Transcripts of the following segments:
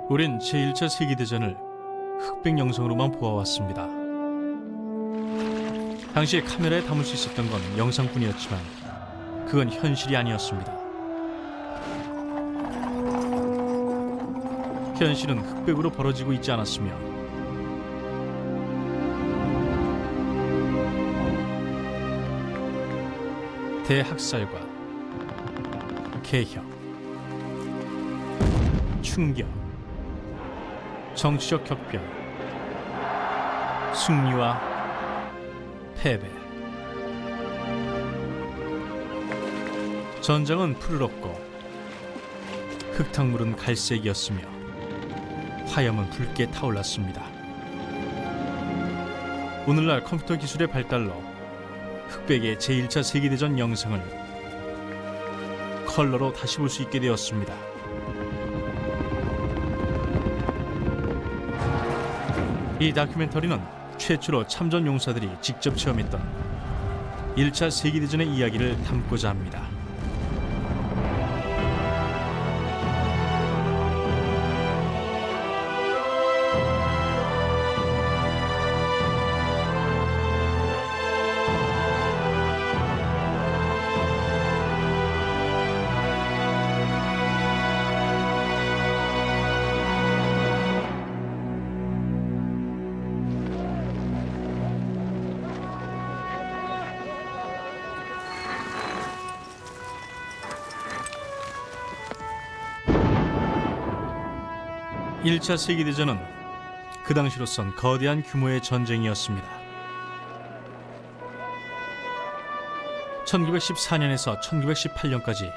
우린 제1차 세계대전을 흑백 영상으로만 보아왔습니다. 당시 카메라에 담을 수 있었던 건 영상뿐이었지만 그건 현실이 아니었습니다. 현실은 흑백으로 벌어지고 있지 않았으며 대학살과 개혁, 충격, 정치적 격변, 승리와 패배. 전장은 푸르렀고 흙탕물은 갈색이었으며 화염은 붉게 타올랐습니다. 오늘날 컴퓨터 기술의 발달로 흑백의 제1차 세계대전 영상을 컬러로 다시 볼 수 있게 되었습니다. 이 다큐멘터리는 최초로 참전 용사들이 직접 체험했던 1차 세계대전의 이야기를 담고자 합니다. 일 1차 세계대전은 그 당시로선 거대한 규모의 전쟁이었습니다. 1914년에서 1918년까지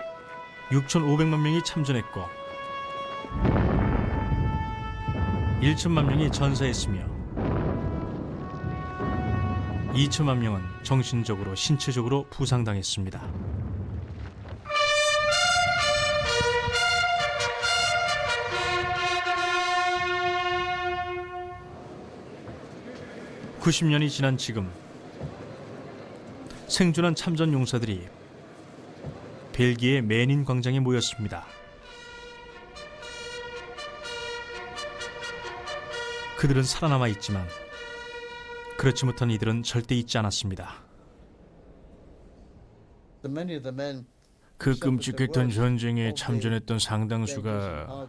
6,500만 명이 참전했고 1천만 명이 전사했으며 2천만 명은 정신적으로 신체적으로 부상당했습니다. (90년이) 지난 지금 생존한 참전 용사들이 벨기에 메닌 광장에 모였습니다. 그들은 살아남아 있지만 그렇지 못한 이들은 절대 잊지 않았습니다. 그 끔찍했던 전쟁에 참전했던 상당수가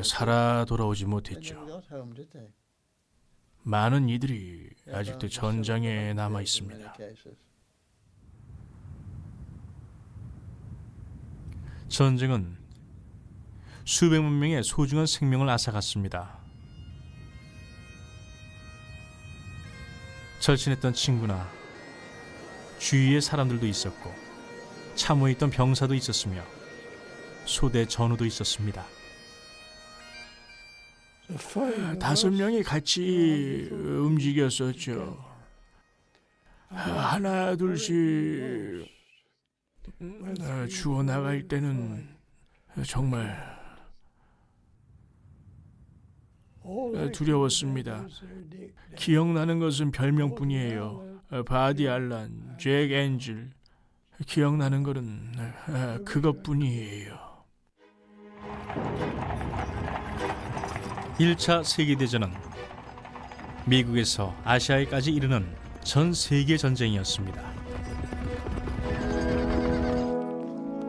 살아 돌아오지 못했죠. 많은 이들이 아직도 전장에 남아 있습니다. 전쟁은 수백만 명의 소중한 생명을 앗아갔습니다. 절친했던 친구나 주위의 사람들도 있었고 참호에 있던 병사도 있었으며 소대 전우도 있었습니다. 5명이 같이 움직였었죠. 하나 둘씩 죽어나갈 때는 정말 두려웠습니다. 기억나는 것은 별명뿐이에요. 바디 알란, 잭 엔질. 기억나는 것은 그것뿐이에요. 1차 세계대전은 미국에서 아시아에까지 이르는 전 세계 전쟁이었습니다.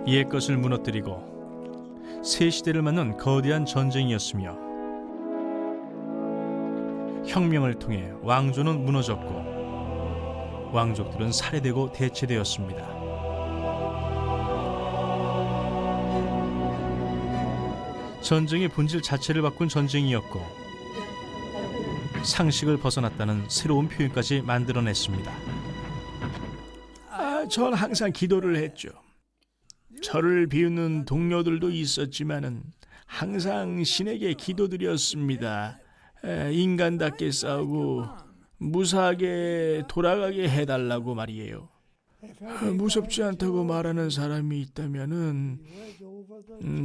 옛것을 무너뜨리고 새 시대를 맞는 거대한 전쟁이었으며 혁명을 통해 왕조는 무너졌고 왕족들은 살해되고 대체되었습니다. 전쟁의 본질 자체를 바꾼 전쟁이었고 상식을 벗어났다는 새로운 표현까지 만들어냈습니다. 전 항상 기도를 했죠. 저를 비우는 동료들도 있었지만은 항상 신에게 기도드렸습니다. 인간답게 싸우고 무사하게 돌아가게 해달라고 말이에요. 무섭지 않다고 말하는 사람이 있다면은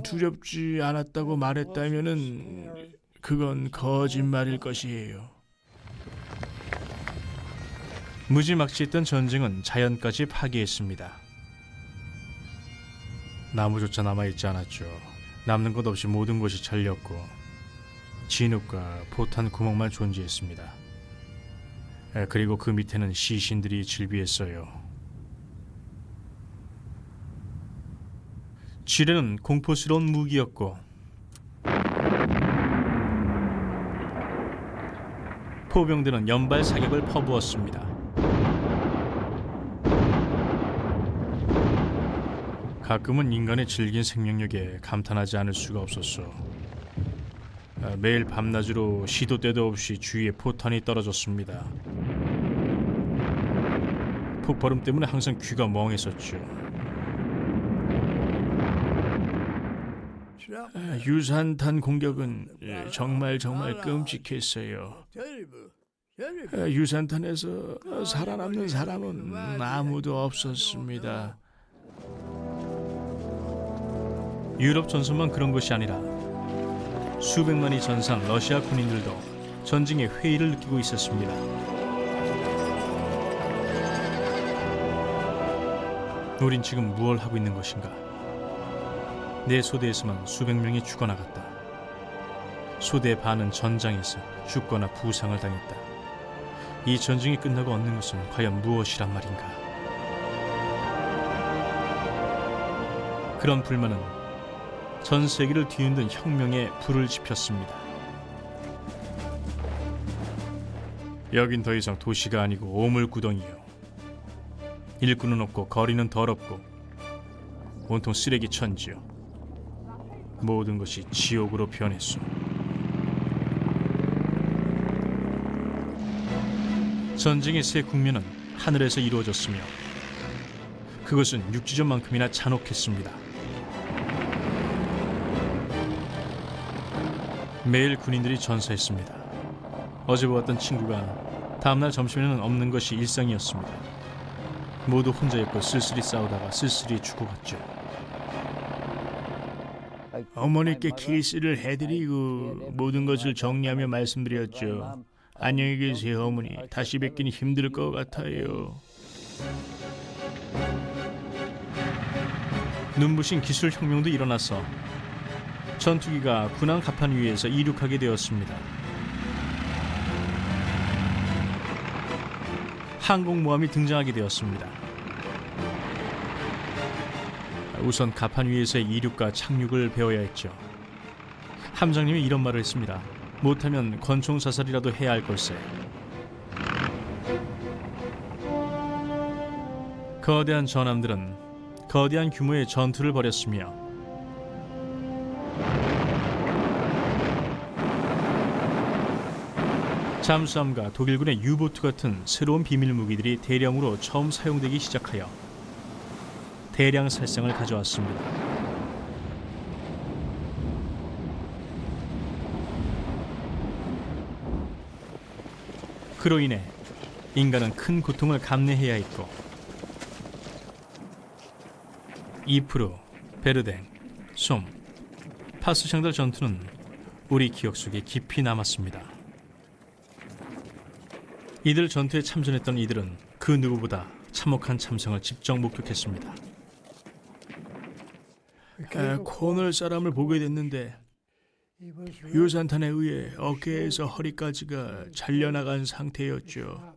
두렵지 않았다고 말했다면은 그건 거짓말일 것이에요. 무지막지했던 전쟁은 자연까지 파괴했습니다. 나무조차 남아있지 않았죠. 남는 것 없이 모든 것이 잘렸고 진흙과 포탄 구멍만 존재했습니다. 그리고 그 밑에는 시신들이 질비했어요. 지뢰는 공포스러운 무기였고 포병들은 연발 사격을 퍼부었습니다. 가끔은 인간의 질긴 생명력에 감탄하지 않을 수가 없었어. 매일 밤낮으로 시도 때도 없이 주위에 포탄이 떨어졌습니다. 폭발음 때문에 항상 귀가 멍했었죠. 유산탄 공격은 정말 끔찍했어요. 유산탄에서 살아남는 사람은 아무도 없었습니다. 유럽 전선만 그런 것이 아니라 수백만이 전사한 러시아 군인들도 전쟁의 회의를 느끼고 있었습니다. 우린 지금 무엇을 하고 있는 것인가? 내 소대에서만 수백 명이 죽어나갔다. 소대의 반은 전장에서 죽거나 부상을 당했다. 이 전쟁이 끝나고 얻는 것은 과연 무엇이란 말인가? 그런 불만은 전 세계를 뒤흔든 혁명에 불을 지폈습니다. 여긴 더 이상 도시가 아니고 오물구덩이요. 일꾼은 없고 거리는 더럽고 온통 쓰레기 천지요. 모든 것이 지옥으로 변했소. 전쟁의 새 국면은 하늘에서 이루어졌으며 그것은 육지전만큼이나 잔혹했습니다. 매일 군인들이 전사했습니다. 어제 보았던 친구가 다음날 점심에는 없는 것이 일상이었습니다. 모두 혼자였고 쓸쓸히 싸우다가 쓸쓸히 죽어갔죠. 어머니께 키스를 해드리고 모든 것을 정리하며 말씀드렸죠. 안녕히 계세요, 어머니. 다시 뵙기는 힘들 것 같아요. 눈부신 기술혁명도 일어나서 전투기가 군항 갑판 위에서 이륙하게 되었습니다. 항공모함이 등장하게 되었습니다. 우선 갑판 위에서의 이륙과 착륙을 배워야 했죠. 함장님이 이런 말을 했습니다. 못하면 권총 사살이라도 해야 할 걸세. 거대한 전함들은 거대한 규모의 전투를 벌였으며 잠수함과 독일군의 유보트 같은 새로운 비밀 무기들이 대량으로 처음 사용되기 시작하여 대량 살상을 가져왔습니다. 그로 인해 인간은 큰 고통을 감내해야 했고 이프루, 베르댕, 솜, 파스샹달 전투는 우리 기억 속에 깊이 남았습니다. 이들 전투에 참전했던 이들은 그 누구보다 참혹한 참상을 직접 목격했습니다. 코널 사람을 보게 됐는데 유산탄에 의해 어깨에서 허리까지가 잘려나간 상태였죠.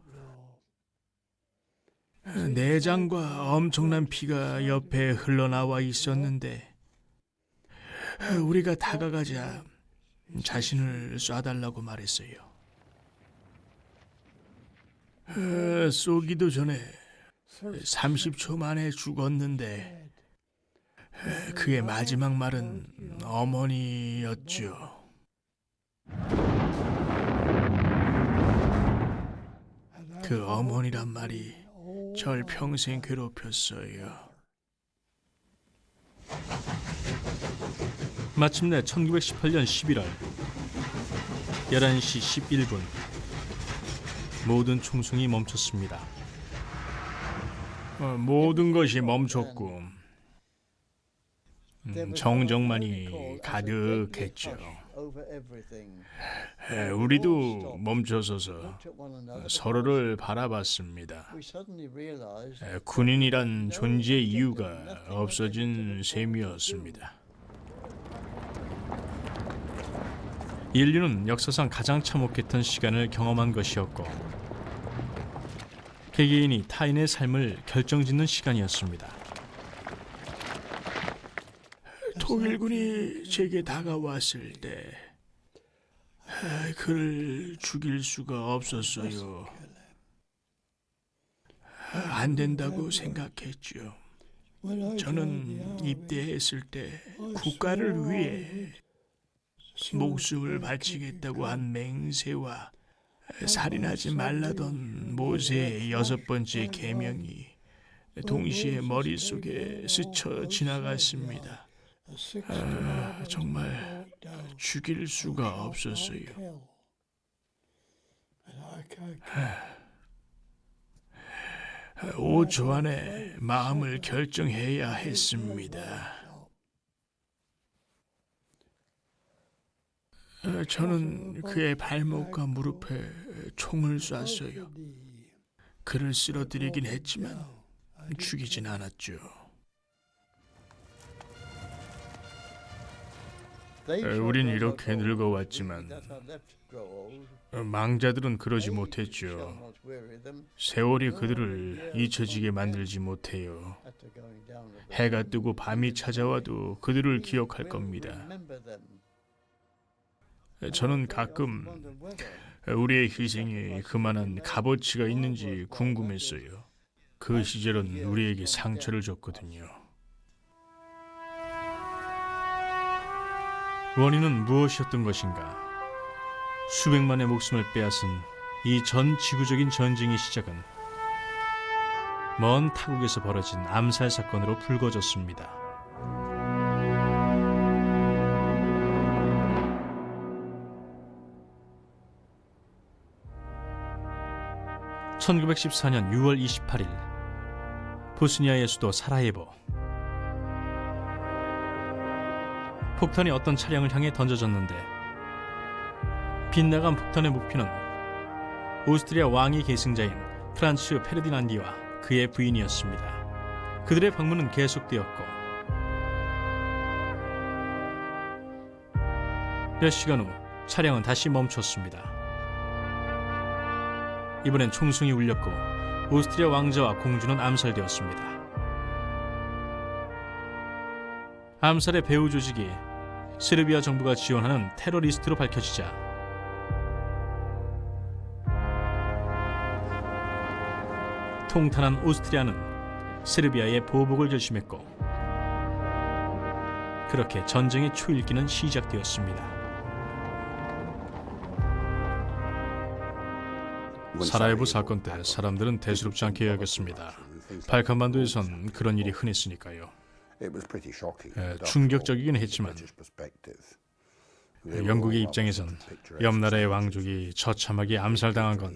내장과 엄청난 피가 옆에 흘러나와 있었는데 우리가 다가가자 자신을 쏴달라고 말했어요. 쏘기도 전에 30초 만에 죽었는데 그의 마지막 말은 어머니였죠. 그 어머니란 말이 절 평생 괴롭혔어요. 마침내 1918년 11월 11시 11분 모든 총성이 멈췄습니다. 모든 것이 멈췄고 정적만이 가득했죠. 우리도 멈춰서서 서로를 바라봤습니다. 군인이란 존재의 이유가 없어진 셈이었습니다. 인류는 역사상 가장 참혹했던 시간을 경험한 것이었고 개개인이 타인의 삶을 결정짓는 시간이었습니다. 통일군이 제게 다가왔을 때 그를 죽일 수가 없었어요. 안 된다고 생각했죠. 저는 입대했을 때 국가를 위해 목숨을 바치겠다고 한 맹세와 살인하지 말라던 모세의 6번째 계명이 동시에 머릿속에 스쳐 지나갔습니다. 정말 죽일 수가 없었어요. 5초 안에 마음을 결정해야 했습니다. 저는 그의 발목과 무릎에 총을 쐈어요. 그를 쓰러뜨리긴 했지만 죽이진 않았죠. 우린 이렇게 늙어왔지만 망자들은 그러지 못했죠. 세월이 그들을 잊혀지게 만들지 못해요. 해가 뜨고 밤이 찾아와도 그들을 기억할 겁니다. 저는 가끔 우리의 희생에 그만한 값어치가 있는지 궁금했어요. 그 시절은 우리에게 상처를 줬거든요. 원인은 무엇이었던 것인가? 수백만의 목숨을 빼앗은 이 전 지구적인 전쟁의 시작은 먼 타국에서 벌어진 암살 사건으로 불거졌습니다. (1914년 6월 28일) 보스니아의 수도 사라예보. 폭탄이 어떤 차량을 향해 던져졌는데 빗나간 폭탄의 목표는 오스트리아 왕위 계승자인 프란츠 페르디난디와 그의 부인이었습니다. 그들의 방문은 계속되었고 몇 시간 후 차량은 다시 멈췄습니다. 이번엔 총성이 울렸고 오스트리아 왕자와 공주는 암살되었습니다. 암살의 배후 조직이 세르비아 정부가 지원하는 테러리스트로 밝혀지자 통탄한 오스트리아는 세르비아의 보복을 결심했고 그렇게 전쟁의 초일기는 시작되었습니다. 사라예보 사건 때 사람들은 대수롭지 않게 여겼습니다. 발칸반도에선 그런 일이 흔했으니까요. 충격적이긴 했지만 영국의 입장에선 옆나라의 왕족이 처참하게 암살당한 건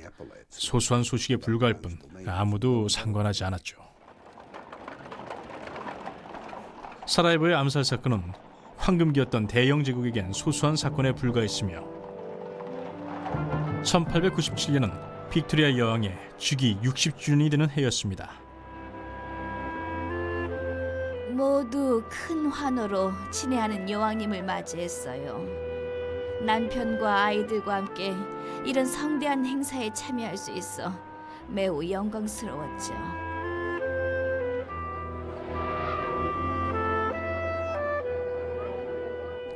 소소한 소식에 불과할 뿐 아무도 상관하지 않았죠. 사라예보의 암살 사건은 황금기였던 대영 제국에겐 소소한 사건에 불과했으며 1897년은 빅토리아 여왕의 즉위 60주년이 되는 해였습니다. 모두 큰 환호로 친애하는 여왕님을 맞이했어요. 남편과 아이들과 함께 이런 성대한 행사에 참여할 수 있어 매우 영광스러웠죠.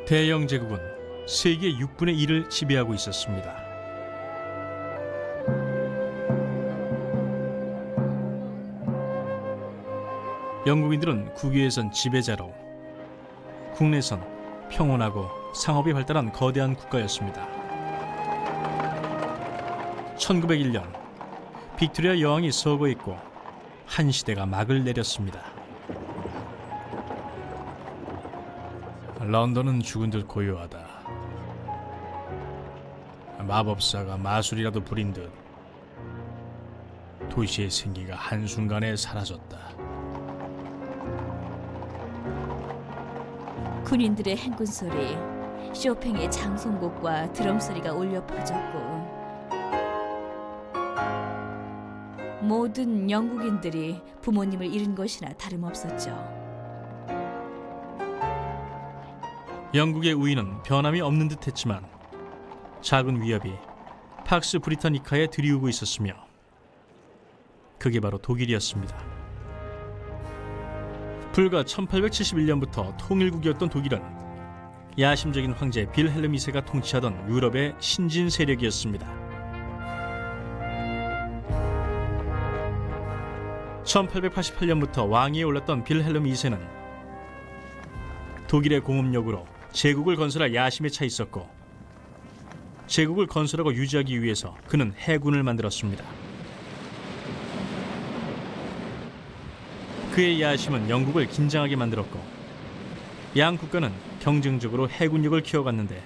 대영 제국은 세계 6분의 1을 지배하고 있었습니다. 영국인들은 국외에선 지배자로, 국내선 평온하고 상업이 발달한 거대한 국가였습니다. 1901년 빅토리아 여왕이 서거했고 한 시대가 막을 내렸습니다. 런던은 죽은 듯 고요하다. 마법사가 마술이라도 부린 듯 도시의 생기가 한순간에 사라졌다. 군인들의 행군 소리, 쇼팽의 장송곡과 드럼 소리가 울려 퍼졌고 모든 영국인들이 부모님을 잃은 것이나 다름없었죠. 영국의 우위는 변함이 없는 듯했지만 작은 위협이 팍스 브리타니카에 들이우고 있었으며 그게 바로 독일이었습니다. 불과 1871년부터 통일국이었던 독일은 야심적인 황제 빌헬름 2세가 통치하던 유럽의 신진 세력이었습니다. 1888년부터 왕위에 올랐던 빌헬름 2세는 독일의 공업력으로 제국을 건설할 야심에 차 있었고, 제국을 건설하고 유지하기 위해서 그는 해군을 만들었습니다. 그의 야심은 영국을 긴장하게 만들었고, 양 국가는 경쟁적으로 해군력을 키워갔는데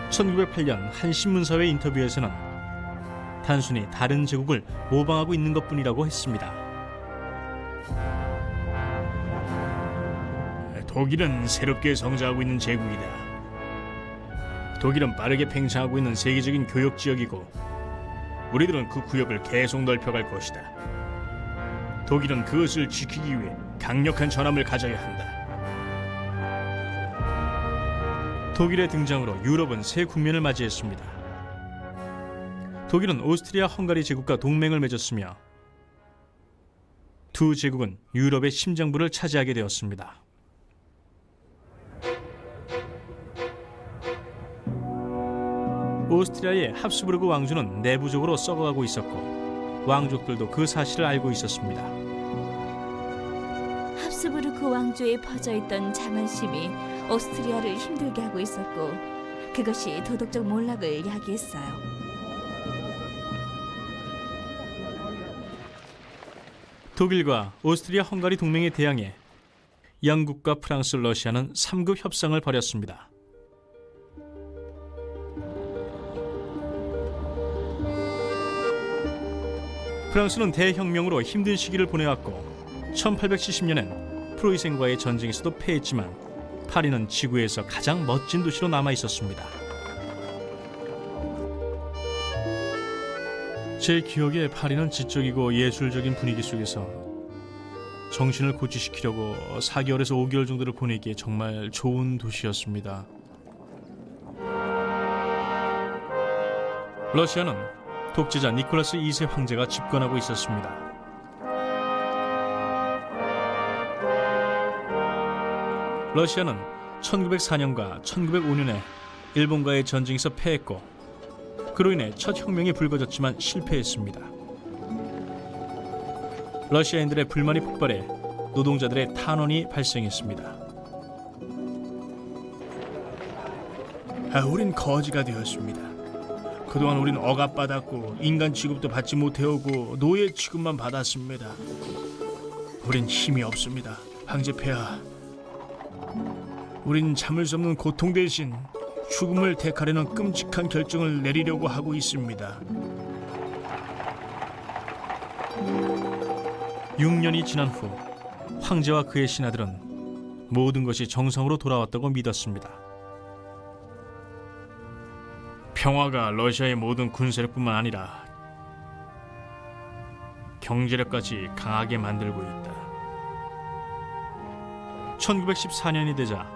1908년 한 신문사회 인터뷰에서는 단순히 다른 제국을 모방하고 있는 것뿐이라고 했습니다. 독일은 새롭게 성장하고 있는 제국이다. 독일은 빠르게 팽창하고 있는 세계적인 교역 지역이고 우리들은 그 구역을 계속 넓혀갈 것이다. 독일은 그것을 지키기 위해 강력한 전함을 가져야 한다. 독일의 등장으로 유럽은 새 국면을 맞이했습니다. 독일은 오스트리아 헝가리 제국과 동맹을 맺었으며 두 제국은 유럽의 심장부를 차지하게 되었습니다. 오스트리아의 합스부르크 왕조는 내부적으로 썩어가고 있었고 왕족들도 그 사실을 알고 있었습니다. 합스부르크 왕조에 퍼져있던 자만심이 오스트리아를 힘들게 하고 있었고 그것이 도덕적 몰락을 야기했어요. 독일과 오스트리아 헝가리 동맹에 대항해 영국과 프랑스, 러시아는 3급 협상을 벌였습니다. 프랑스는 대혁명으로 힘든 시기를 보내왔고 1870년엔 프로이센과의 전쟁에서도 패했지만 파리는 지구에서 가장 멋진 도시로 남아 있었습니다. 제 기억에 파리는 지적이고 예술적인 분위기 속에서 정신을 고취시키려고 4개월에서 5개월 정도를 보내기에 정말 좋은 도시였습니다. 러시아는 독재자 니콜라스 2세 황제가 집권하고 있었습니다. 러시아는 1904년과 1905년에 일본과의 전쟁에서 패했고 그로 인해 첫 혁명이 불거졌지만 실패했습니다. 러시아인들의 불만이 폭발해 노동자들의 탄원이 발생했습니다. 우린 거지가 되었습니다. 그동안 우린 억압받았고 인간 취급도 받지 못해오고 노예 취급만 받았습니다. 우린 힘이 없습니다. 황제 폐하, 우린 참을 수 없는 고통 대신 죽음을 택하려는 끔찍한 결정을 내리려고 하고 있습니다. 6년이 지난 후 황제와 그의 신하들은 모든 것이 정상으로 돌아왔다고 믿었습니다. 평화가 러시아의 모든 군사력뿐만 아니라 경제력까지 강하게 만들고 있다. 1914년이 되자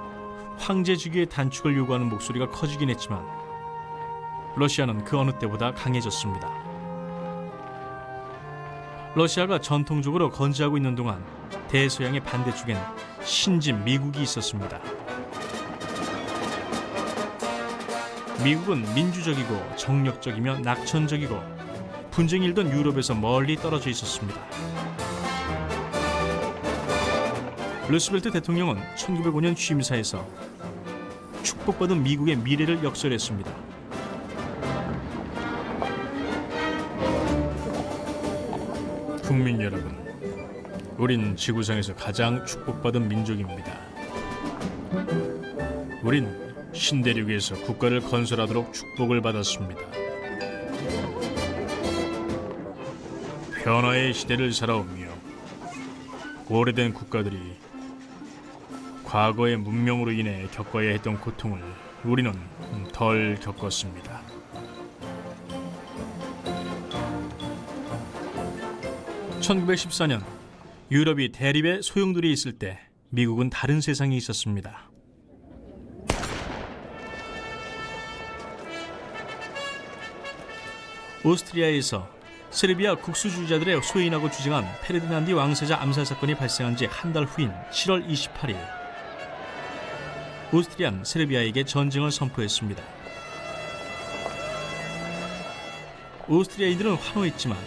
황제주기의 단축을 요구하는 목소리가 커지긴 했지만 러시아는 그 어느 때보다 강해졌습니다. 러시아가 전통적으로 건재하고 있는 동안 대서양의 반대쪽엔 신진 미국이 있었습니다. 미국은 민주적이고 정력적이며 낙천적이고 분쟁이 일던 유럽에서 멀리 떨어져 있었습니다. 루스벨트 대통령은 1905년 취임사에서 축복받은 미국의 미래를 역설했습니다. 국민 여러분, 우린 지구상에서 가장 축복받은 민족입니다. 우린 신대륙에서 국가를 건설하도록 축복을 받았습니다. 변화의 시대를 살아오며 오래된 국가들이 과거의 문명으로 인해 겪어야 했던 고통을 우리는 덜 겪었습니다. (1914년) 유럽이 대립의 소용돌이에 있을 때 미국은 다른 세상에 있었습니다. 오스트리아에서 세르비아 국수주의자들의 소인하고 주장한 페르디난디 왕세자 암살 사건이 발생한 지 한 달 후인 7월 28일, 오스트리아는 세르비아에게 전쟁을 선포했습니다. 오스트리아인들은 환호했지만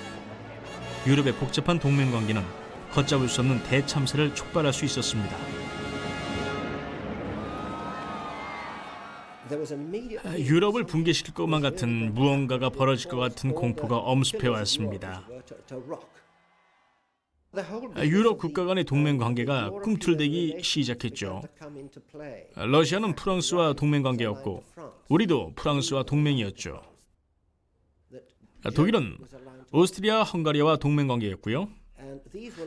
유럽의 복잡한 동맹관계는 걷잡을 수 없는 대참사를 촉발할 수 있었습니다. 유럽을 붕괴시킬 것만 같은 무언가가 벌어질 것 같은 공포가 엄습해 왔습니다. 유럽 국가 간의 동맹 관계가 꿈틀대기 시작했죠. 러시아는 프랑스와 동맹 관계였고 우리도 프랑스와 동맹이었죠. 독일은 오스트리아, 헝가리와 동맹 관계였고요.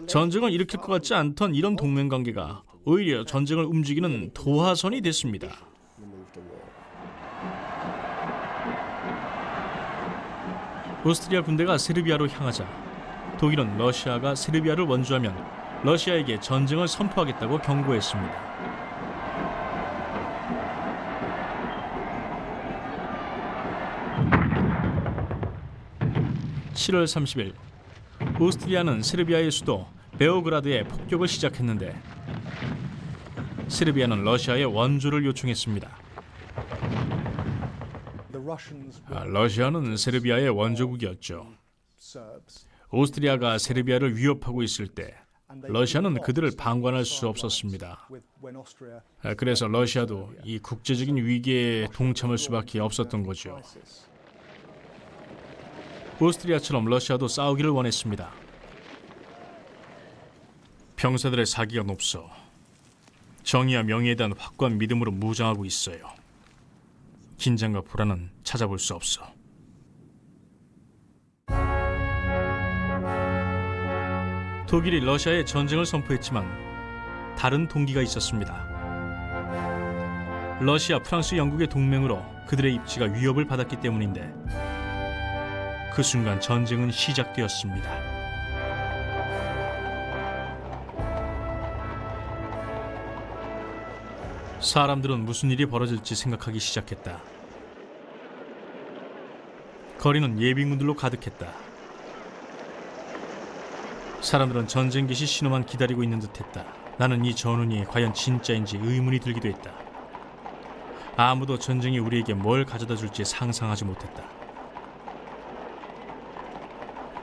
전쟁을 일으킬 것 같지 않던 이런 동맹 관계가 오히려 전쟁을 움직이는 도화선이 됐습니다. 오스트리아 군대가 세르비아로 향하자 독일은 러시아가 세르비아를 원주하면 러시아에게 전쟁을 선포하겠다고 경고했습니다. (7월 30일) 오스트리아는 세르비아의 수도 베오그라드에 폭격을 시작했는데 세르비아는 러시아에 원조를 요청했습니다. 러시아는 세르비아의 원조국이었죠. 오스트리아가 세르비아를 위협하고 있을 때 러시아는 그들을 방관할 수 없었습니다. 그래서 러시아도 이 국제적인 위기에 동참할 수밖에 없었던 거죠. 오스트리아처럼 러시아도 싸우기를 원했습니다. 병사들의 사기가 높소. 정의와 명예에 대한 확고한 믿음으로 무장하고 있어요. 긴장과 불안은 찾아볼 수 없어. 독일이 러시아에 전쟁을 선포했지만 다른 동기가 있었습니다. 러시아, 프랑스, 영국의 동맹으로 그들의 입지가 위협을 받았기 때문인데 그 순간 전쟁은 시작되었습니다. 사람들은 무슨 일이 벌어질지 생각하기 시작했다. 거리는 예비군들로 가득했다. 사람들은 전쟁 개시 신호만 기다리고 있는 듯했다. 나는 이 전운이 과연 진짜인지 의문이 들기도 했다. 아무도 전쟁이 우리에게 뭘 가져다 줄지 상상하지 못했다.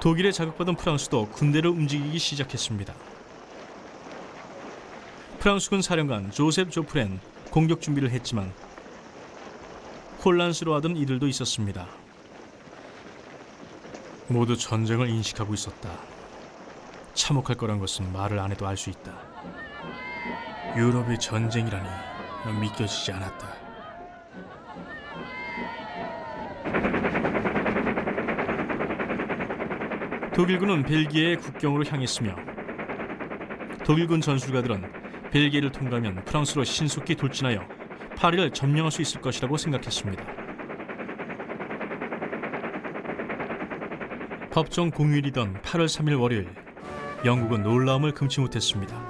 독일에 자극받은 프랑스도 군대를 움직이기 시작했습니다. 프랑스군 사령관 조셉 조프렌 공격 준비를 했지만 혼란스러워하던 이들도 있었습니다. 모두 전쟁을 인식하고 있었다. 참혹할 거란 것은 말을 안 해도 알 수 있다. 유럽의 전쟁이라니 믿겨지지 않았다. 독일군은 벨기에의 국경으로 향했으며 독일군 전술가들은 벨기에를 통과하면 프랑스로 신속히 돌진하여 파리를 점령할 수 있을 것이라고 생각했습니다. 법정 공휴일이던 8월 3일 월요일, 영국은 놀라움을 금치 못했습니다.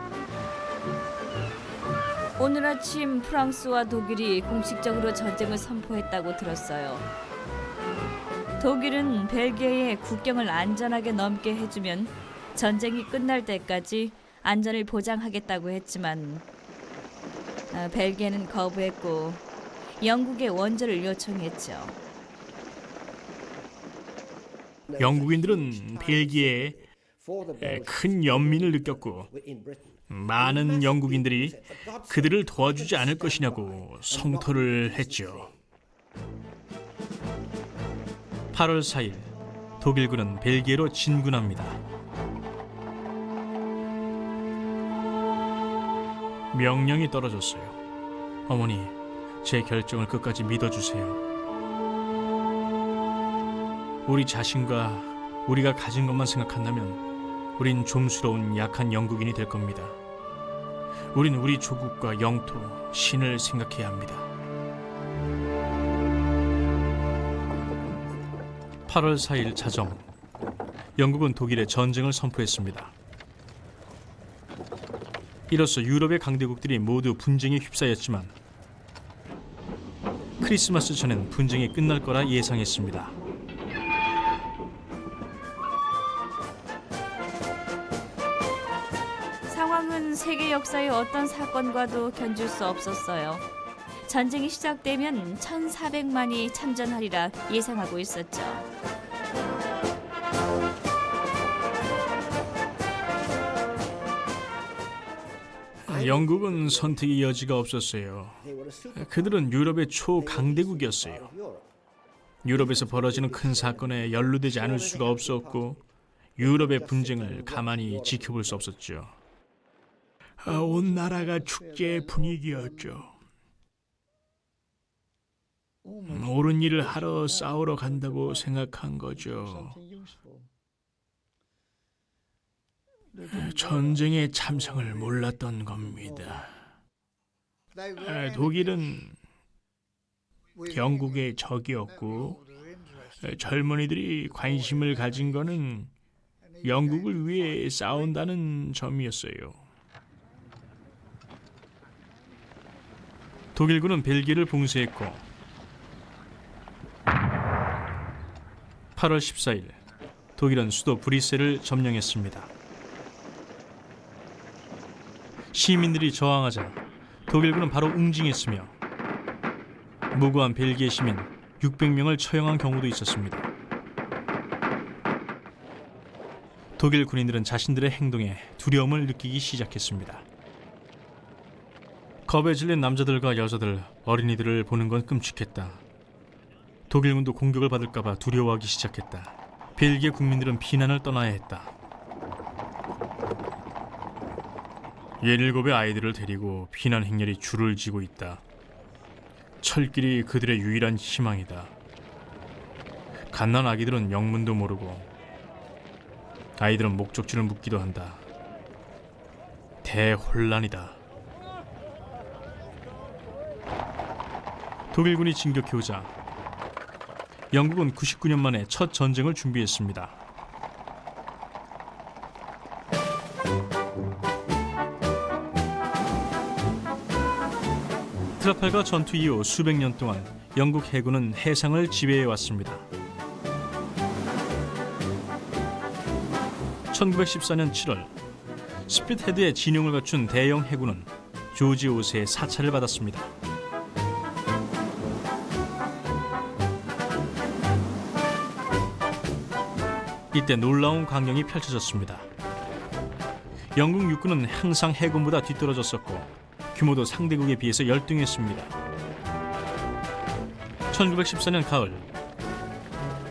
오늘 아침 프랑스와 독일이 공식적으로 전쟁을 선포했다고 들었어요. 독일은 벨기에의 국경을 안전하게 넘게 해주면 전쟁이 끝날 때까지 안전을 보장하겠다고 했지만 벨기에는 거부했고 영국의 원조를 요청했죠. 영국인들은 벨기에에 큰 연민을 느꼈고 많은 영국인들이 그들을 도와주지 않을 것이냐고 성토를 했죠. 8월 4일 독일군은 벨기에로 진군합니다. 명령이 떨어졌어요. 어머니, 제 결정을 끝까지 믿어주세요. 우리 자신과 우리가 가진 것만 생각한다면 우린 좀스러운 약한 영국인이 될 겁니다. 우린 우리 조국과 영토, 신을 생각해야 합니다. 8월 4일 자정, 영국은 독일에 전쟁을 선포했습니다. 이로써 유럽의 강대국들이 모두 분쟁에 휩싸였지만 크리스마스 전엔 분쟁이 끝날 거라 예상했습니다. 영국은 세계 역사의 어떤 사건과도 견줄 수 없었어요. 전쟁이 시작되면 1,400만이 참전하리라 예상하고 있었죠. 영국은 선택의 여지가 없었어요. 그들은 유럽의 초강대국이었어요. 유럽에서 벌어지는 큰 사건에 연루되지 않을 수가 없었고 유럽의 분쟁을 가만히 지켜볼 수 없었죠. 온 나라가 축제의 분위기였죠. 옳은 일을 하러 싸우러 간다고 생각한 거죠. 전쟁에 참상을 몰랐던 겁니다. 독일은 영국의 적이었고 젊은이들이 관심을 가진 거는 영국을 위해 싸운다는 점이었어요. 독일군은 벨기에를 봉쇄했고 8월 14일 독일은 수도 브뤼셀을 점령했습니다. 시민들이 저항하자 독일군은 바로 응징했으며 무고한 벨기에 시민 600명을 처형한 경우도 있었습니다. 독일 군인들은 자신들의 행동에 두려움을 느끼기 시작했습니다. 겁에 질린 남자들과 여자들, 어린이들을 보는 건 끔찍했다. 독일군도 공격을 받을까봐 두려워하기 시작했다. 벨기에 국민들은 피난을 떠나야 했다. 17의 아이들을 데리고 피난 행렬이 줄을 지고 있다. 철길이 그들의 유일한 희망이다. 갓난 아기들은 영문도 모르고 아이들은 목적지를 묻기도 한다. 대혼란이다. 독일군이 진격해오자 영국은 99년 만에 첫 전쟁을 준비했습니다. 트라팔가 전투 이후 수백 년 동안 영국 해군은 해상을 지배해왔습니다. 1914년 7월 스피트헤드의 진용을 갖춘 대형 해군은 조지 5세의 사찰을 받았습니다. 이때 놀라운 광경이 펼쳐졌습니다. 영국 육군은 항상 해군보다 뒤떨어졌었고 규모도 상대국에 비해서 열등했습니다. 1914년 가을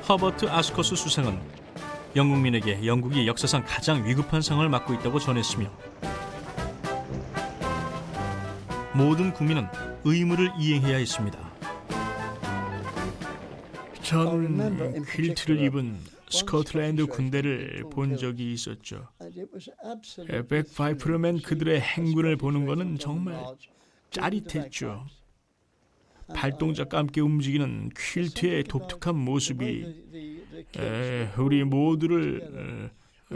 허버트 아스커스 수상은 영국민에게 영국이 역사상 가장 위급한 상황을 맡고 있다고 전했으며 모든 국민은 의무를 이행해야 했습니다. 전 퀼트를 입은 스코틀랜드 군대를 본 적이 있었죠. 백파이프르맨 그들의 행군을 보는 것은 정말 짜릿했죠. 발동작과 함께 움직이는 퀼트의 독특한 모습이 우리 모두를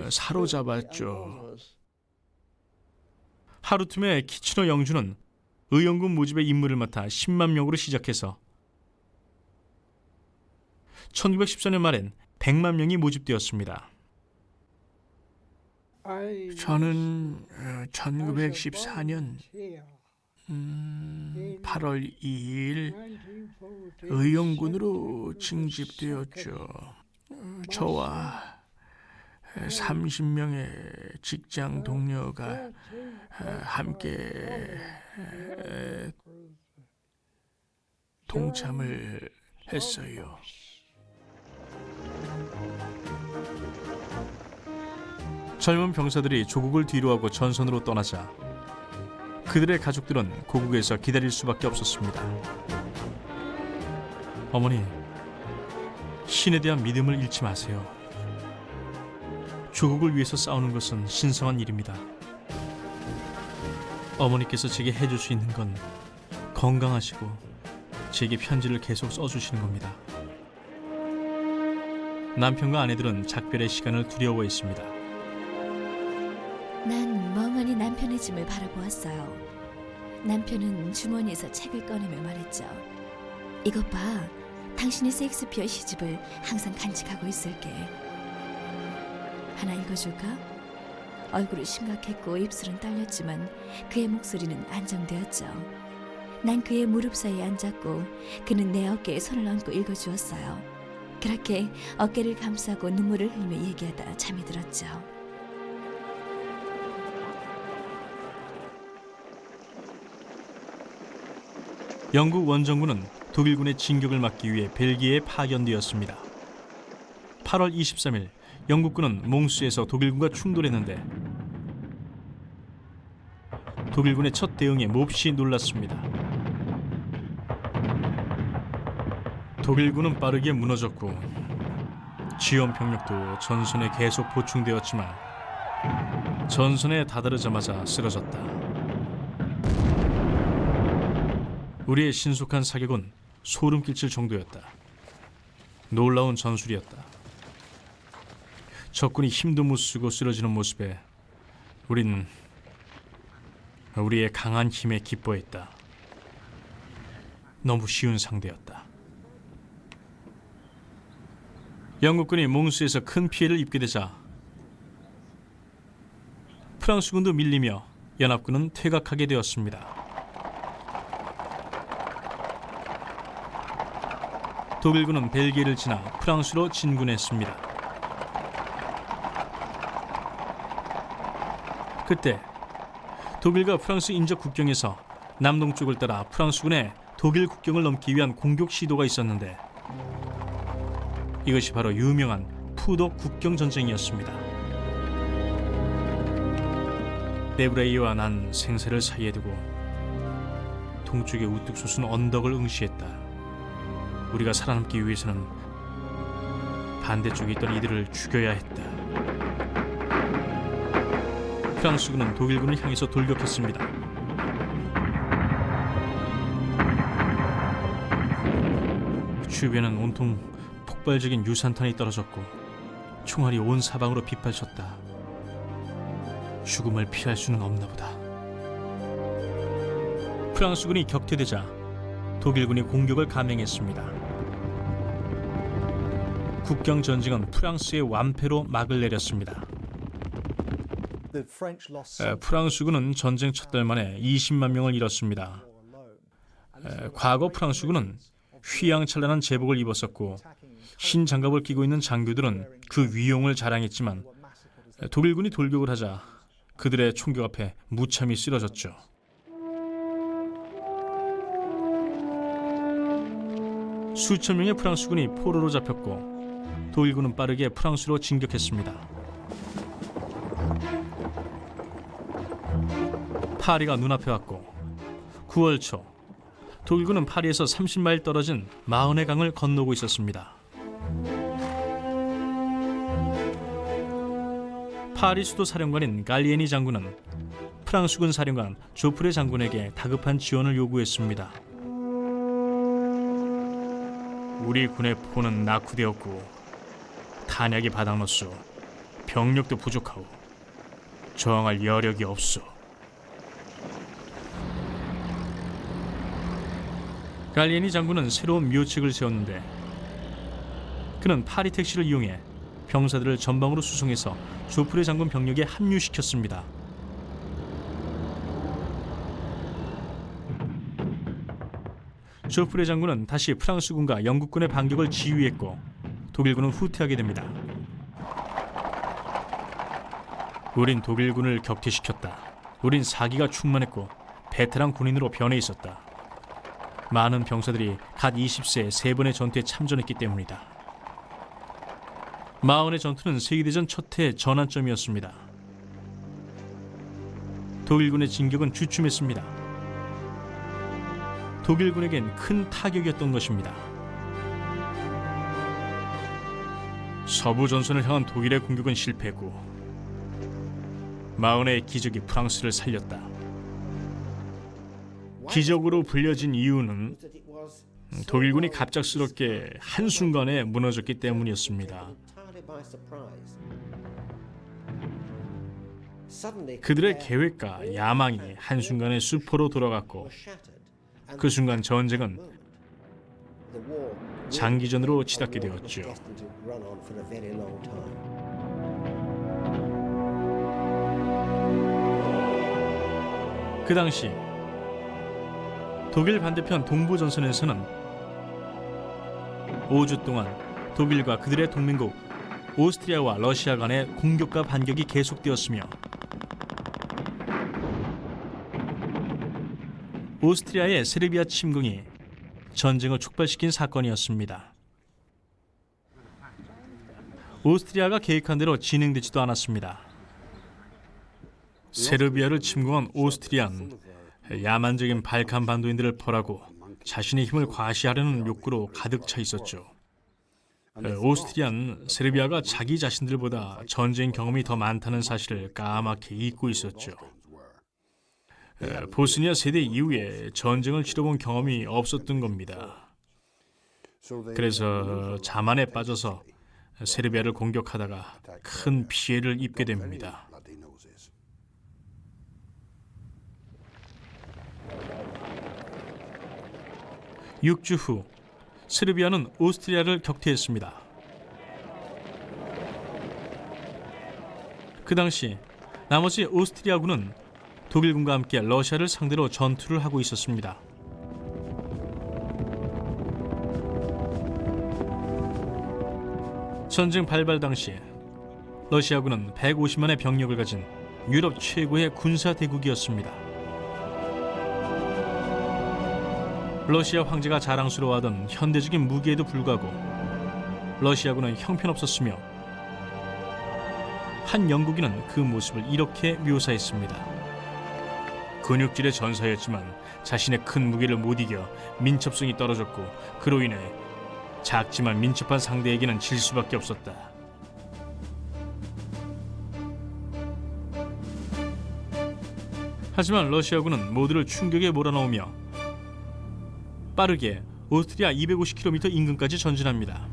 사로잡았죠. 하루틈에 키치너 영주는 의용군 모집의 임무를 맡아 10만 명으로 시작해서 1914년 말엔 100만 명이 모집되었습니다. 저는 1914년 8월 2일 의용군으로 징집되었죠. 저와 30명의 직장 동료가 함께 동참을 했어요. 젊은 병사들이 조국을 뒤로하고 전선으로 떠나자 그들의 가족들은 고국에서 기다릴 수밖에 없었습니다. 어머니, 신에 대한 믿음을 잃지 마세요. 조국을 위해서 싸우는 것은 신성한 일입니다. 어머니께서 제게 해줄 수 있는 건 건강하시고 제게 편지를 계속 써주시는 겁니다. 남편과 아내들은 작별의 시간을 두려워했습니다. 난 멍하니 남편의 짐을 바라보았어요. 남편은 주머니에서 책을 꺼내며 말했죠. 이것 봐, 당신이 셰익스피어 시집을 항상 간직하고 있을게. 하나 읽어줄까? 얼굴은 심각했고 입술은 떨렸지만 그의 목소리는 안정되었죠. 난 그의 무릎 사이에 앉았고 그는 내 어깨에 손을 얹고 읽어주었어요. 그렇게 어깨를 감싸고 눈물을 흘리며 얘기하다 잠이 들었죠. 영국 원정군은 독일군의 진격을 막기 위해 벨기에에 파견되었습니다. 8월 23일 영국군은 몽수에서 독일군과 충돌했는데 독일군의 첫 대응에 몹시 놀랐습니다. 독일군은 빠르게 무너졌고 지원 병력도 전선에 계속 보충되었지만 전선에 다다르자마자 쓰러졌다. 우리의 신속한 사격은 소름 끼칠 정도였다. 놀라운 전술이었다. 적군이 힘도 못 쓰고 쓰러지는 모습에 우린 우리의 강한 힘에 기뻐했다. 너무 쉬운 상대였다. 영국군이 몽수에서 큰 피해를 입게 되자 프랑스군도 밀리며 연합군은 퇴각하게 되었습니다. 독일군은 벨기에를 지나 프랑스로 진군했습니다. 그때 독일과 프랑스 인접 국경에서 남동쪽을 따라 프랑스군의 독일 국경을 넘기 위한 공격 시도가 있었는데 이것이 바로 유명한 푸도 국경 전쟁이었습니다. 데브레이와 난 생사를 사이에 두고 동쪽의 우뚝 솟은 언덕을 응시했다. 우리가 살아남기 위해서는 반대쪽에 있던 이들을 죽여야 했다. 프랑스군은 독일군을 향해서 돌격했습니다. 주변은 온통 폭발적인 유산탄이 떨어졌고 총알이 온 사방으로 빗발쳤다. 죽음을 피할 수는 없나 보다. 프랑스군이 격퇴되자 독일군이 공격을 감행했습니다. 국경 전쟁은 프랑스의 완패로 막을 내렸습니다. 프랑스군은 전쟁 첫 달 만에 20만 명을 잃었습니다. 과거 프랑스군은 휘황찬란한 제복을 입었었고 흰 장갑을 끼고 있는 장교들은 그 위용을 자랑했지만 독일군이 돌격을 하자 그들의 총격 앞에 무참히 쓰러졌죠. 수천 명의 프랑스군이 포로로 잡혔고 독일군은 빠르게 프랑스로 진격했습니다. 파리가 눈앞에 왔고 9월 초 독일군은 파리에서 30마일 떨어진 마흔의 강을 건너고 있었습니다. 파리 수도 사령관인 갈리에니 장군은 프랑스군 사령관 조프레 장군에게 다급한 지원을 요구했습니다. 우리 군의 포는 낙후되었고 탄약이 바닥났소. 병력도 부족하오. 저항할 여력이 없소. 갈리에니 장군은 새로운 묘책을 세웠는데 그는 파리 택시를 이용해 병사들을 전방으로 수송해서 조프레 장군 병력에 합류시켰습니다. 조프레 장군은 다시 프랑스군과 영국군의 반격을 지휘했고 독일군은 후퇴하게 됩니다. 우린 독일군을 격퇴시켰다. 우린 사기가 충만했고 베테랑 군인으로 변해 있었다. 많은 병사들이 갓 20세에 3번의 전투에 참전했기 때문이다. 마흔의 전투는 세계대전 첫 해의 전환점이었습니다. 독일군의 진격은 주춤했습니다. 독일군에겐 큰 타격이었던 것입니다. 서부 전선을 향한 독일의 공격은 실패했고 마흔의 기적이 프랑스를 살렸다. 기적으로 불려진 이유는 독일군이 갑작스럽게 한순간에 무너졌기 때문이었습니다. 그들의 계획과 야망이 한순간에 수포로 돌아갔고 그 순간 전쟁은 장기전으로 치닫게 되었죠. 그 당시 독일 반대편 동부 전선에서는 5주 동안 독일과 그들의 동맹국 오스트리아와 러시아 간의 공격과 반격이 계속되었으며 오스트리아의 세르비아 침공이 전쟁을 촉발시킨 사건이었습니다. 오스트리아가 계획한 대로 진행되지도 않았습니다. 세르비아를 침공한 오스트리아는 야만적인 발칸 반도인들을 벌하고 자신의 힘을 과시하려는 욕구로 가득 차 있었죠. 오스트리아는 세르비아가 자기 자신들보다 전쟁 경험이 더 많다는 사실을 까맣게 잊고 있었죠. 보스니아 세대 이후에 전쟁을 치러본 경험이 없었던 겁니다. 그래서 자만에 빠져서 세르비아를 공격하다가 큰 피해를 입게 됩니다. 6주 후 세르비아는 오스트리아를 격퇴했습니다. 그 당시 나머지 오스트리아군은 독일군과 함께 러시아를 상대로 전투를 하고 있었습니다. 전쟁 발발 당시 러시아군은 150만의 병력을 가진 유럽 최고의 군사 대국이었습니다. 러시아 황제가 자랑스러워하던 현대적인 무기에도 불구하고 러시아군은 형편없었으며 한 영국인은 그 모습을 이렇게 묘사했습니다. 근육질의 전사였지만 자신의 큰 무게를 못 이겨 민첩성이 떨어졌고 그로 인해 작지만 민첩한 상대에게는 질 수밖에 없었다. 하지만 러시아군은 모두를 충격에 몰아넣으며 빠르게 오스트리아 250km 인근까지 전진합니다.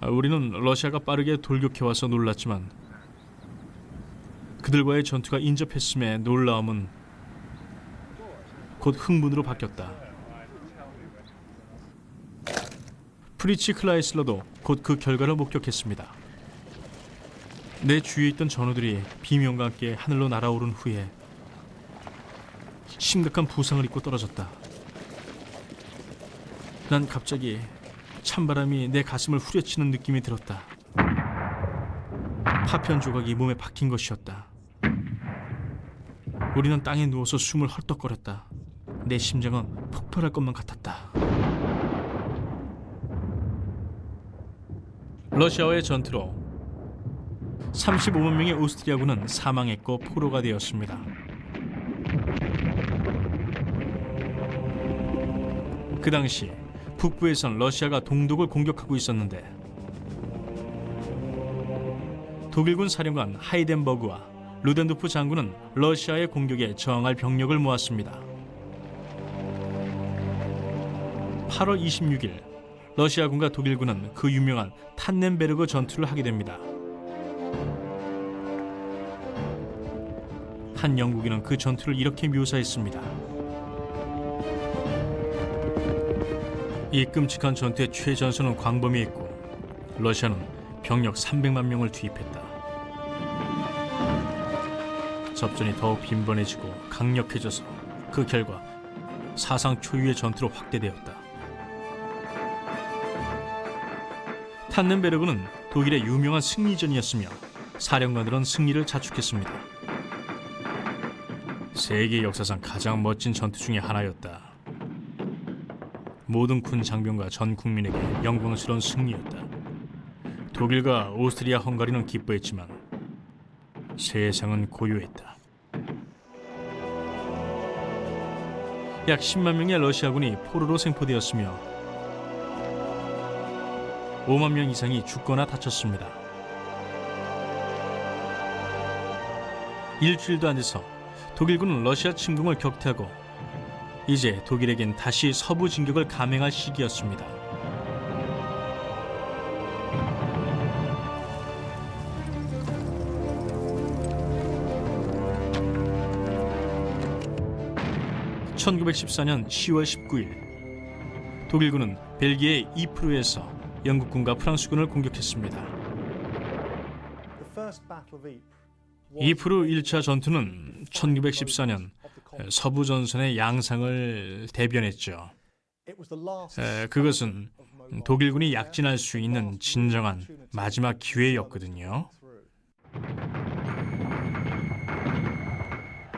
우리는 러시아가 빠르게 돌격해와서 놀랐지만 그들과의 전투가 인접했음에 놀라움은 곧 흥분으로 바뀌었다. 프리츠 클라이슬러도 곧 그 결과를 목격했습니다. 내 주위에 있던 전우들이 비명과 함께 하늘로 날아오른 후에 심각한 부상을 입고 떨어졌다. 난 갑자기 찬바람이 내 가슴을 후려치는 느낌이 들었다. 파편 조각이 몸에 박힌 것이었다. 우리는 땅에 누워서 숨을 헐떡거렸다. 내 심장은 폭발할 것만 같았다. 러시아와의 전투로 35만 명의 오스트리아군은 사망했고 포로가 되었습니다. 그 당시 북부에선 러시아가 동독을 공격하고 있었는데 독일군 사령관 하이덴버그와 루덴도프 장군은 러시아의 공격에 저항할 병력을 모았습니다. 8월 26일 러시아군과 독일군은 그 유명한 탄넨베르그 전투를 하게 됩니다. 한 영국인은 그 전투를 이렇게 묘사했습니다. 이 끔찍한 전투의 최전선은 광범위했고 러시아는 병력 300만 명을 투입했다. 접전이 더욱 빈번해지고 강력해져서 그 결과 사상 초유의 전투로 확대되었다. 탄넨베르그는 독일의 유명한 승리전이었으며 사령관들은 승리를 자축했습니다. 세계 역사상 가장 멋진 전투 중에 하나였다. 모든 군 장병과 전 국민에게 영광스러운 승리였다. 독일과 오스트리아 헝가리는 기뻐했지만 세상은 고요했다. 약 10만 명의 러시아군이 포로로 생포되었으며 5만 명 이상이 죽거나 다쳤습니다. 일주일도 안 돼서 독일군은 러시아 침공을 격퇴하고 이제 독일에겐 다시 서부 진격을 감행할 시기였습니다. (1914년 10월 19일) 독일군은 벨기에 이프루에서 영국군과 프랑스군을 공격했습니다. 이프루 1차 전투는 1914년 서부 전선의 양상을 대변했죠. 그것은 독일군이 약진할 수 있는 진정한 마지막 기회였거든요.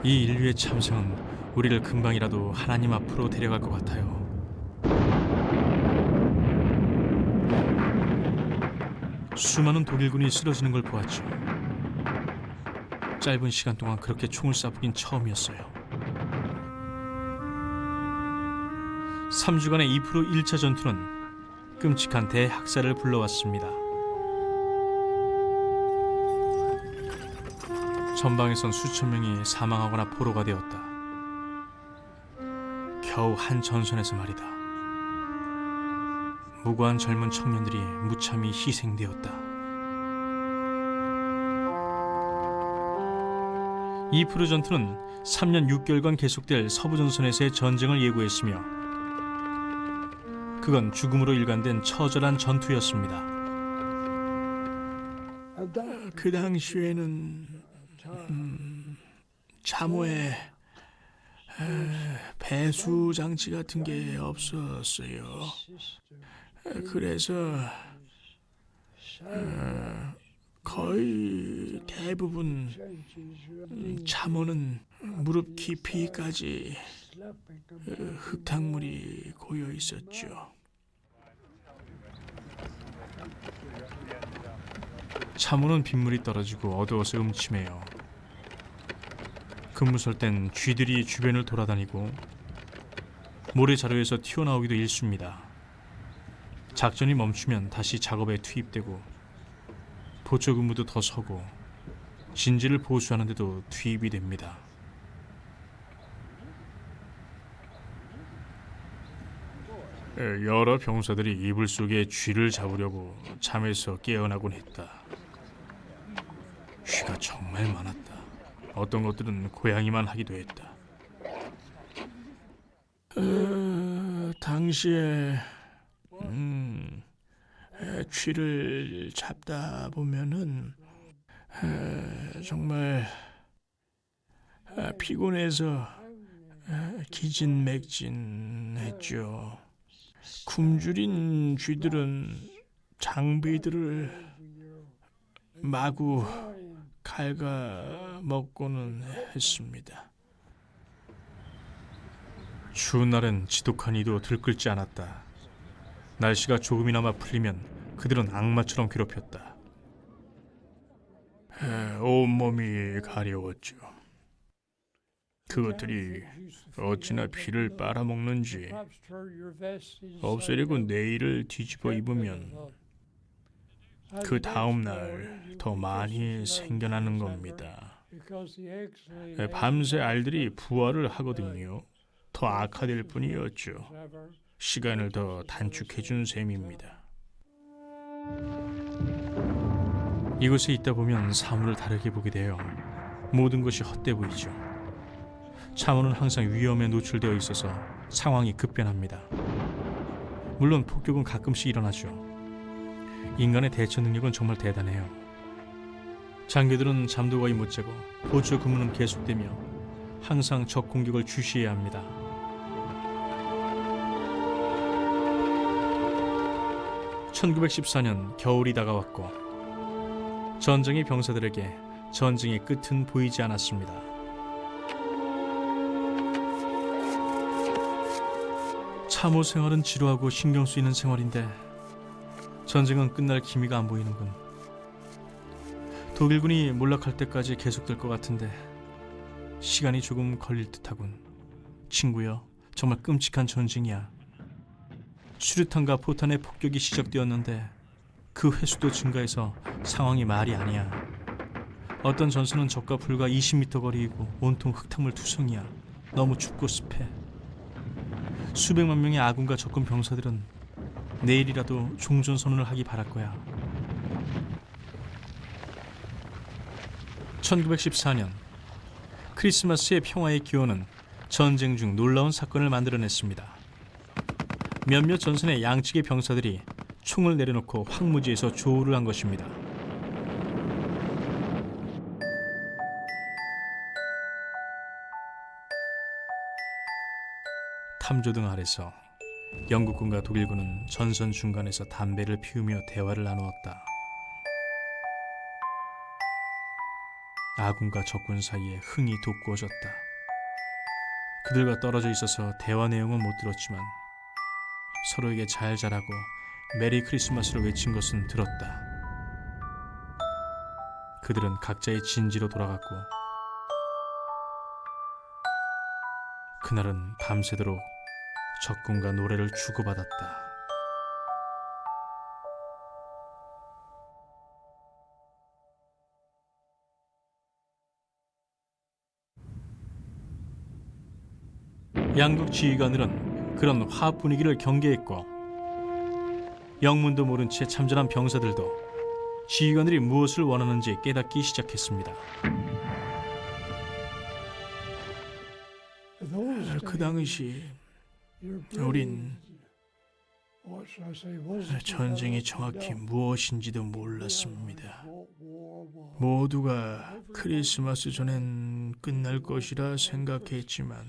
이 인류의 참상은 우리를 금방이라도 하나님 앞으로 데려갈 것 같아요. 수많은 독일군이 쓰러지는 걸 보았죠. 짧은 시간 동안 그렇게 총을 쏴보긴 처음이었어요. 3주간의 이프루 1차 전투는 끔찍한 대학살을 불러왔습니다. 전방에선 수천 명이 사망하거나 포로가 되었다. 겨우 한 전선에서 말이다. 무고한 젊은 청년들이 무참히 희생되었다. 이프루 전투는 3년 6개월간 계속될 서부전선에서의 전쟁을 예고했으며 그건 죽음으로 일관된 처절한 전투였습니다. 그 당시에는 참호에 배수 장치 같은 게 없었어요. 그래서 거의 대부분 참호는 무릎 깊이까지 흙탕물이 고여 있었죠. 참호는 빗물이 떨어지고 어두워서 음침해요. 근무설 땐 쥐들이 주변을 돌아다니고 모래자루에서 튀어나오기도 일쑤입니다. 작전이 멈추면 다시 작업에 투입되고 보초 근무도 더 서고 진지를 보수하는 데도 투입이 됩니다. 여러 병사들이 이불 속에 쥐를 잡으려고 잠에서 깨어나곤 했다. 쥐가 정말 많았다. 어떤 것들은 고양이만 하기도 했다. 당시에 쥐를 잡다 보면은 정말 피곤해서 기진맥진했죠. 굶주린 쥐들은 장비들을 마구 갉아 먹고는 했습니다. 추운 날엔 지독한 이도 들끓지 않았다. 날씨가 조금이나마 풀리면 그들은 악마처럼 괴롭혔다. 온몸이 가려웠죠. 그것들이 어찌나 피를 빨아먹는지 없애려고 내일을 뒤집어 입으면 그 다음 날 더 많이 생겨나는 겁니다. 밤새 알들이 부화를 하거든요. 더 악화될 뿐이었죠. 시간을 더 단축해준 셈입니다. 이곳에 있다 보면 사물을 다르게 보게 돼요. 모든 것이 헛돼 보이죠. 참호는 항상 위험에 노출되어 있어서 상황이 급변합니다. 물론 폭격은 가끔씩 일어나죠. 인간의 대처 능력은 정말 대단해요. 장교들은 잠도 거의 못 자고 보조 근무는 계속되며 항상 적 공격을 주시해야 합니다. (1914년) 겨울이 다가왔고 전쟁의 병사들에게 전쟁의 끝은 보이지 않았습니다. 참호 생활은 지루하고 신경 쓰이는 생활인데 전쟁은 끝날 기미가 안 보이는군. 독일군이 몰락할 때까지 계속될 것 같은데 시간이 조금 걸릴 듯하군. 친구여, 정말 끔찍한 전쟁이야. 수류탄과 포탄의 폭격이 시작되었는데 그 횟수도 증가해서 상황이 말이 아니야. 어떤 전선은 적과 불과 20m 거리이고 온통 흙탕물 투성이야. 너무 춥고 습해. 수백만 명의 아군과 적군 병사들은 내일이라도 종전선언을 하기 바랄 거야. 1914년 크리스마스의 평화의 기원은 전쟁 중 놀라운 사건을 만들어냈습니다. 몇몇 전선의 양측의 병사들이 총을 내려놓고 황무지에서 조우를 한 것입니다. 탐조등 아래서 영국군과 독일군은 전선 중간에서 담배를 피우며 대화를 나누었다. 아군과 적군 사이에 흥이 돋구어졌다. 그들과 떨어져 있어서 대화 내용은 못 들었지만 서로에게 잘 자라고 메리 크리스마스를 외친 것은 들었다. 그들은 각자의 진지로 돌아갔고 그날은 밤새도록 적군과 노래를 주고받았다. 양국 지휘관들은 그런 화합 분위기를 경계했고 영문도 모른 채 참전한 병사들도 지휘관들이 무엇을 원하는지 깨닫기 시작했습니다. 그 당시 우린 전쟁이 정확히 무엇인지도 몰랐습니다. 모두가 크리스마스 전엔 끝날 것이라 생각했지만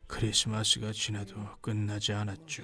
크리스마스가 지나도 끝나지 않았죠.